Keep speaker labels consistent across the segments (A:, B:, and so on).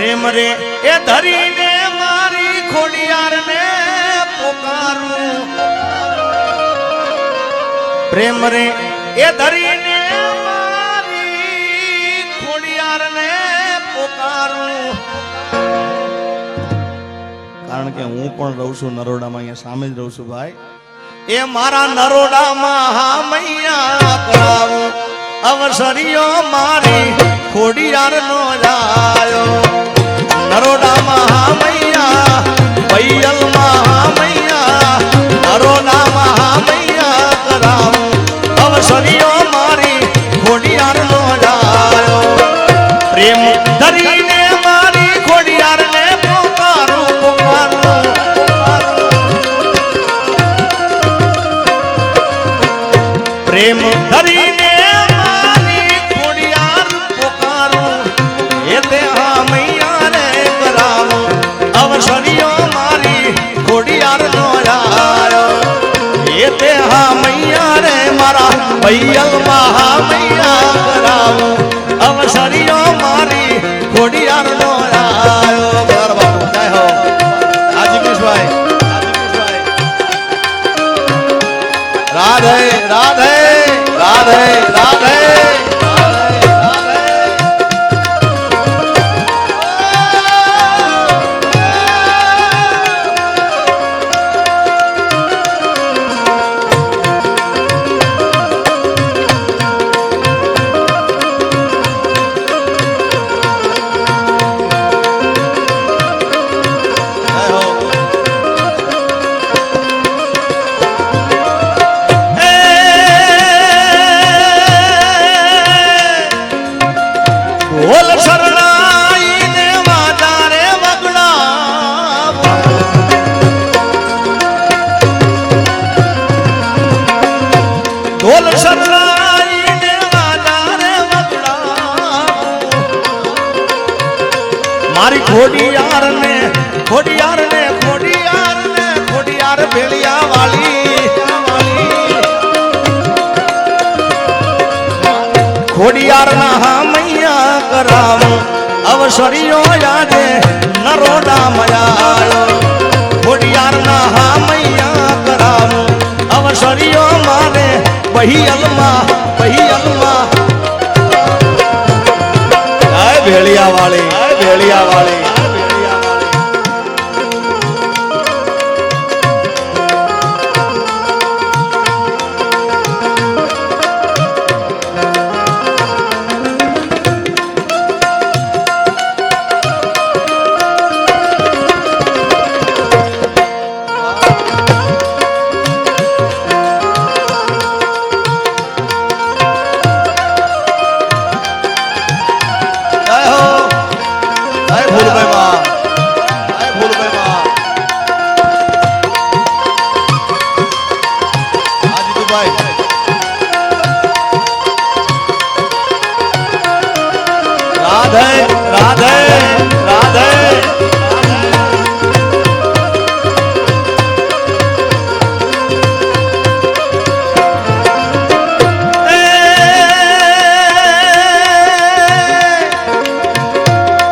A: પ્રેમ રે એ ધરીને મારી ખોડિયાર ને પોકારું પ્રેમ રે એ ધરીને મારી ખોડિયાર ને પોકારું કારણ કે હું પણ રહું છું નરોડામાં અહીંયા સામે જ રહું છું ભાઈ એ મારા નરોડામાં હા મૈયા કરાવું અવસરીઓ મારી ખોડિયાર નો લાયો નરોડામાં હા મૈયા બૈયલમાં હા મૈયા નરોડામાં હા મૈયા કરાવું અવસરીઓ મારી ખોડિયાર નો લાયો પ્રેમ ધરીને મારી ખોડિયાર ને પોકારું પોકારું પ્રેમ ધરીને અવસરીઓ મારી ખોડિયાર નો લાયો એ તે હા મૈયા રે મારા બૈયલ માં હા મૈયા કરાવું અવસરીઓ મારી ખોડિયાર નો લાયો બરાબર જય હો આજીકેશભાઈ રાધે રાધે રાધે રાધે મારી ખોડિયાર ને ખોડિયાર ને ખોડિયાર ને ખોડિયાર ભેળિયા વાલી ખોડિયાર ના હા મૈયા કરાવું અવસરીઓ યાદે નરોડા મયાયો ખોડિયાર ના હા મૈયા કરાવું અવસરીઓ મારે બહિયલમાં ભેળિયા વાળી ભેળિયા વાળી राधे राधे राधे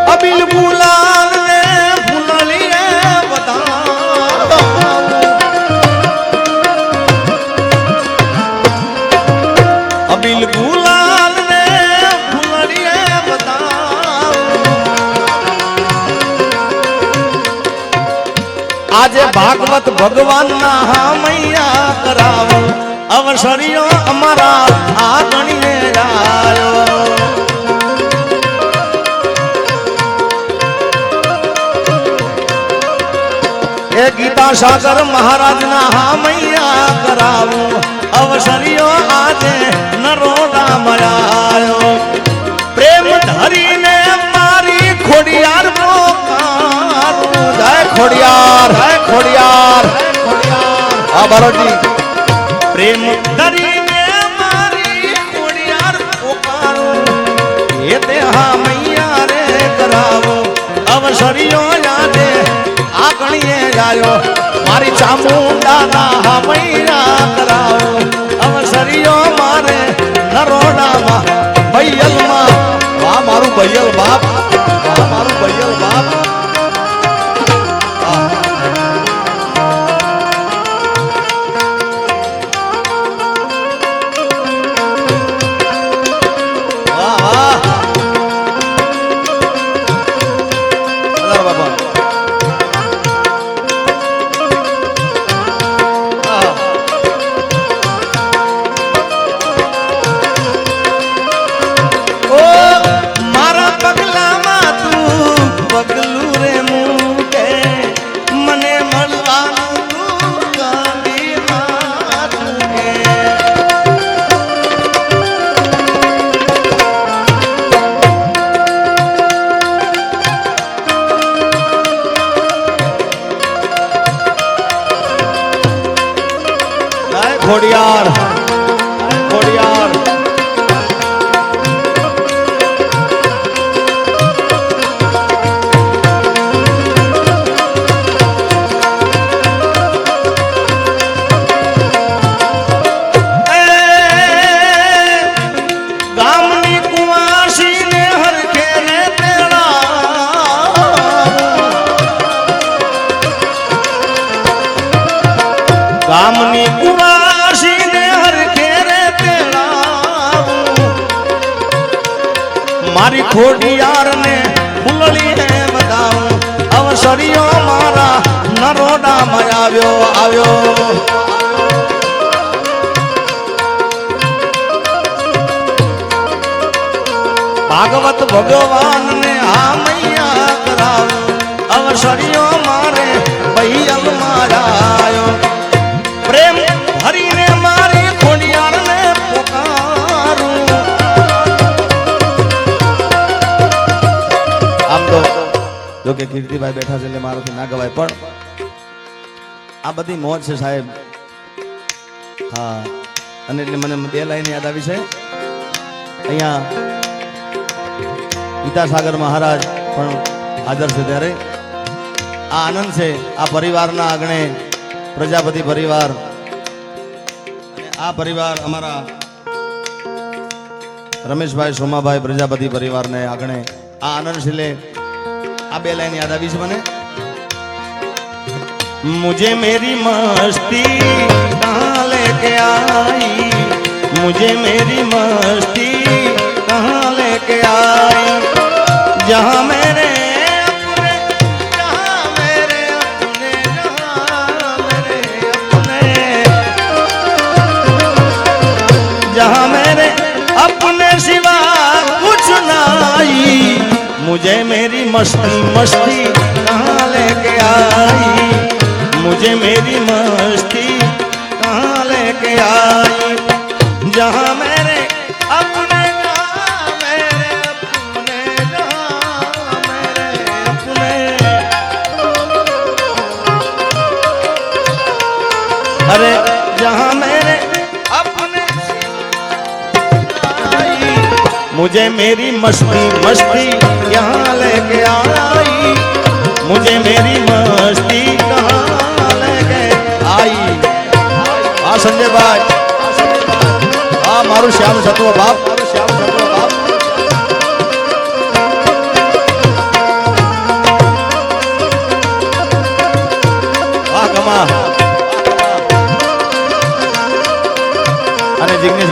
A: अबिल गुलाल ने फुललिए बता अबिल गुलाल ने फुललिए बता આજે ભાગવત ભગવાન ના હા મૈયા કરાવું અવસરીઓ અમારા આ ગણીને આયો એ ગીતા સાગર મહારાજ ના હા મૈયા કરાવું અવસરીઓ આજે નરોડા મયાયો પ્રેમ ધરીને મારી ખોડિયાર ખોડિયાર ખોડિયાર હા બારોજી પ્રેમ ધરીને મારી ખોડિયાર પોકારું એ તે હા મૈયા રે કરાવો અવસરીઓ યાદે આ ગણીએ જાયો મારી ચામુંડા ના હા મૈયા કરાવો અવસરીઓ મારે નરોડામાં બૈયલમાં વાહ મારું બૈયલ બાપ વાહ મારું બૈયલ બાપ ખોડિયાર ખોડિયાર ગામની કુવાસીને હરખે રે તેડાવું મારી ખોડિયારને ફૂલડી હે બતાવું અવસરીઓ મારા નરોડામાં આવ્યો ભાગવત ભગવાનને આ મૈયા કરાવું અવસરીઓ મારે બૈયલમાં આવ્યો પ્રેમ હરીને મારી ખોડિયારને પુકારું આમ તો જો કે કીર્તિભાઈ બેઠા છે એટલે મારાથી ના ગવાય પણ આ બધી મોજ છે સાહેબ હા અને એટલે મને બે લાઈન યાદ આવી છે અહીંયા વિદ્યાસાગર મહારાજ પણ હાજર છે ત્યારે આ આનંદ છે આ પરિવારના આંગણે પ્રજાપતિ પરિવાર આ પરિવાર અમારા રમેશભાઈ સોમાભાઈ પ્રજાપતિ પરિવારને આંગણે આ આનંદ શીલે આ બે લાઈન યાદ આવી છે મને मुझे मेरी मस्ती कहाँ लेके आई मुझे मेरी मस्ती कहाँ लेके आई जहाँ मेरे अपने जहाँ मेरे अपने जहाँ मेरे अपने सिवा कुछ नहीं मुझे मेरी मस्ती मस्ती कहाँ लेके आई मुझे मेरी मस्ती कहाँ लेके आई जहाँ मेरे अपने जहाँ मेरे अपने अरे जहाँ मेरे अपने आई मुझे मेरी मस्ती मस्ती यहाँ लेके आई मुझे मेरी मस्ती कहाँ हाँ संजय भाई हाँ मारू श्याम सत्व बाप वाह कमा अरे जिग्नेश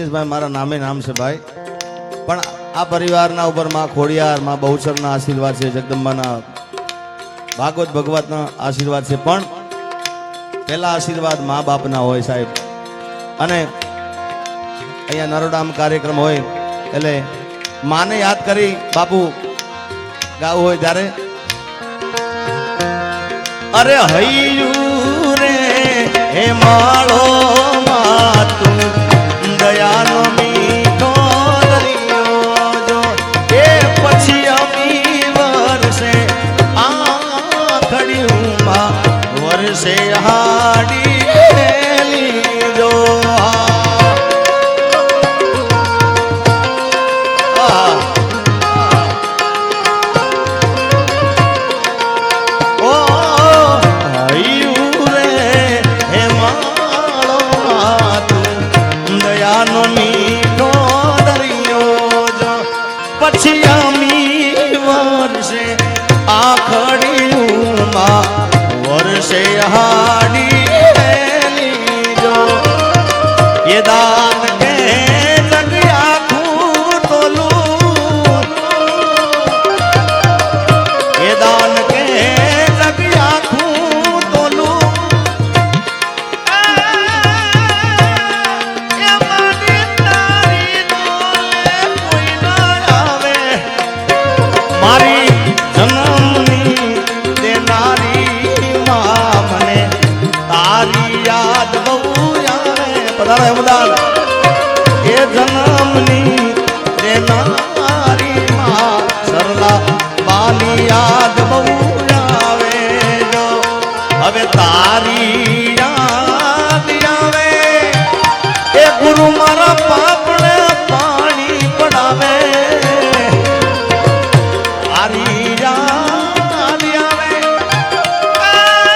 A: भाई मारा नामे नाम से भाई पण आ परिवार ना ऊपर मां खोडियार मां बहुचर ना आशीर्वाद है जगदंबा ना भागवत भगवत ना आशीर्वाद है पण पहला आशीर्वाद माँ बाप ना होय साहेब अने अहींया नरोडाम कार्यक्रम होय एटले माने याद करी बापू गाव होय त्यारे अरे हयू रे हे माळो मातू दयानो मीठो दरियो जो ए पछी अमी वरसे आ खड़ियूं मां वरसे हा